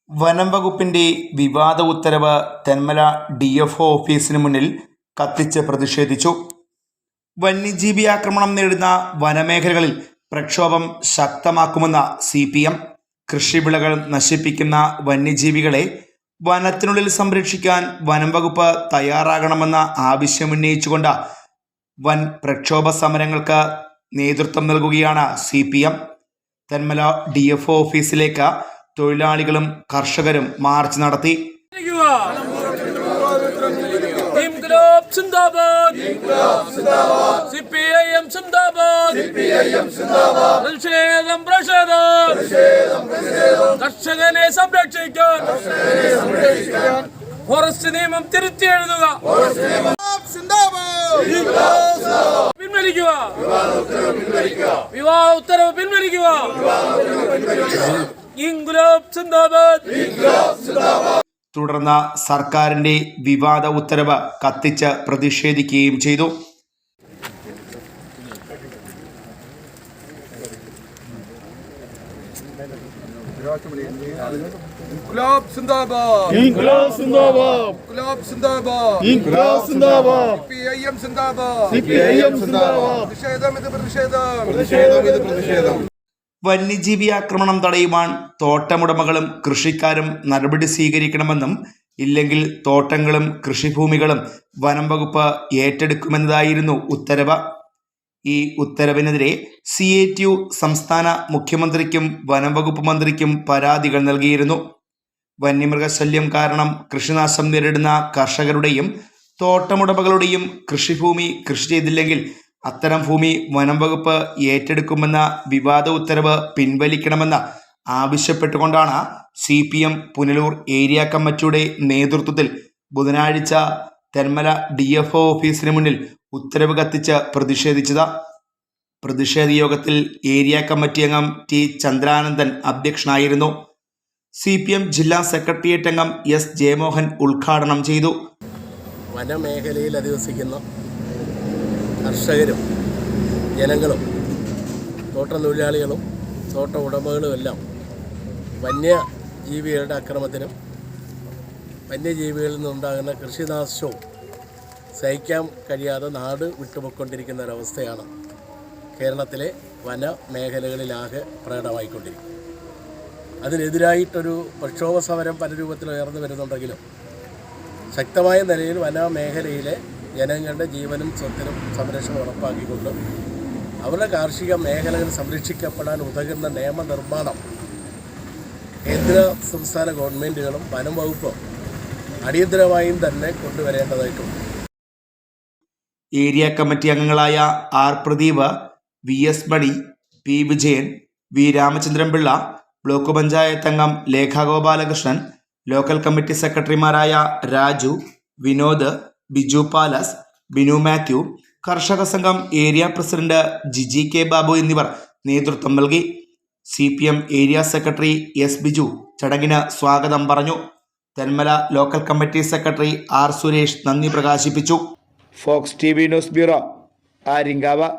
വനം വകുപ്പിന്റെ വിവാദ ഉത്തരവ് തെന്മല DFO ഓഫീസിന് മുന്നിൽ കത്തിച്ച് പ്രതിഷേധിച്ചു. വന്യജീവി ആക്രമണം നേരിടുന്ന വനമേഖലകളിൽ പ്രക്ഷോഭം ശക്തമാക്കുമെന്ന CPM. കൃഷിവിളകൾ നശിപ്പിക്കുന്ന വന്യജീവികളെ വനത്തിനുള്ളിൽ സംരക്ഷിക്കാൻ വനം വകുപ്പ് തയ്യാറാകണമെന്ന ആവശ്യമുന്നയിച്ചുകൊണ്ട് വൻ പ്രക്ഷോഭ സമരങ്ങൾക്ക് നേതൃത്വം നൽകുകയാണ് CPM. തെന്മല DFO ഓഫീസിലേക്ക് തൊഴിലാളികളും കർഷകരും മാർച്ച് നടത്തി. കർഷകനെ സംരക്ഷിക്കാൻ ഫോറസ്റ്റ് നിയമം തിരുത്തിയെഴുതുക, പിൻവലിക്കുക, വിവാഹ ഉത്തരവ് പിൻവലിക്കുക. ഇൻക്ലാബ് സിന്ദാബാദ്. തുടർന്ന് സർക്കാരിന്റെ വിവാദ ഉത്തരവ് കത്തിച്ച് പ്രതിഷേധിക്കുകയും ചെയ്തു. ഇൻക്ലാബ് സിന്ദാബാദ്, ഇൻക്ലാബ് സിന്ദാബാദ്, ഇൻക്ലാബ് സിന്ദാബാദ്, ഇൻക്ലാബ് സിന്ദാബാദ്, CPIM സിന്ദാബാദ്, CPIM സിന്ദാബാദ്. പ്രതിഷേധം. വന്യജീവി ആക്രമണം തടയുവാൻ തോട്ടമുടമകളും കൃഷിക്കാരും നടപടി സ്വീകരിക്കണമെന്നും ഇല്ലെങ്കിൽ തോട്ടങ്ങളും കൃഷിഭൂമികളും വനം വകുപ്പ് ഏറ്റെടുക്കുമെന്നതായിരുന്നു ഉത്തരവ്. ഈ ഉത്തരവിനെതിരെ CATU സംസ്ഥാന മുഖ്യമന്ത്രിക്കും വനം വകുപ്പ് മന്ത്രിക്കും പരാതികൾ നൽകിയിരുന്നു. വന്യമൃഗശല്യം കാരണം കൃഷിനാശം നേരിടുന്ന കർഷകരുടെയും തോട്ടമുടമകളുടെയും കൃഷിഭൂമി കൃഷി ചെയ്തില്ലെങ്കിൽ അത്തരം ഭൂമി വനം വകുപ്പ് ഏറ്റെടുക്കുമെന്ന വിവാദ ഉത്തരവ് പിൻവലിക്കണമെന്ന് ആവശ്യപ്പെട്ടുകൊണ്ടാണ് CPM പുനലൂർ ഏരിയ കമ്മിറ്റിയുടെ നേതൃത്വത്തിൽ ബുധനാഴ്ച തെന്മല DFO ഓഫീസിന് മുന്നിൽ ഉത്തരവ് കത്തിച്ച് പ്രതിഷേധിച്ചത്. പ്രതിഷേധ യോഗത്തിൽ ഏരിയ കമ്മിറ്റി അംഗം T ചന്ദ്രാനന്ദൻ അധ്യക്ഷനായിരുന്നു. CPM ജില്ലാ സെക്രട്ടേറിയറ്റ് അംഗം S ജയമോഹൻ ഉദ്ഘാടനം ചെയ്തു. വനമേഖലയിൽ അധിവസിക്കുന്ന കർഷകരും ജനങ്ങളും തോട്ടത്തൊഴിലാളികളും തോട്ട ഉടമകളും എല്ലാം വന്യജീവികളുടെ അക്രമത്തിനും വന്യജീവികളിൽ നിന്നുണ്ടാകുന്ന കൃഷിനാശവും സഹിക്കാൻ കഴിയാതെ നാട് വിട്ടുപോയിക്കൊണ്ടിരിക്കുന്ന ഒരവസ്ഥയാണ് കേരളത്തിലെ വനമേഖലകളിലാകെ പ്രകടമായിക്കൊണ്ടിരിക്കുന്നത്. അതിനെതിരായിട്ടൊരു പ്രക്ഷോഭ സമരം പല രൂപത്തിൽ ഉയർന്നു വരുന്നുണ്ടെങ്കിലും ശക്തമായ നിലയിൽ വനമേഖലയിലെ ജനങ്ങളുടെ ജീവനും സ്വത്തിനും സംരക്ഷണം ഉറപ്പാക്കിക്കൊണ്ട് അവരുടെ കാർഷിക മേഖലകൾ സംരക്ഷിക്കപ്പെടാൻ ഉതകുന്ന നിയമനിർമ്മാണം കേന്ദ്ര സംസ്ഥാന ഗവൺമെൻറ്റുകളും വനം വകുപ്പും അടിയന്തരമായും തന്നെ കൊണ്ടുവരേണ്ടതായിട്ടുണ്ട്. ഏരിയ കമ്മിറ്റി അംഗങ്ങളായ R Pradeep, VS Mani, P Vijayan, V Ramachandran Pillai, block panchayat അംഗം ലേഖ ഗോപാലകൃഷ്ണൻ, ലോക്കൽ കമ്മിറ്റി സെക്രട്ടറിമാരായ Raju, Vinod, Biju Palas, Binu Mathew, Karshaka Sangham area president Jiji K Babu എന്നിവർ നേതൃത്വം നൽകി. CPM area secretary S Biju ചടങ്ങിന് സ്വാഗതം പറഞ്ഞു. Thenmala local committee secretary R Suresh നന്ദി പ്രകാശിപ്പിച്ചു. Fox TV news bureau, Aryankavu.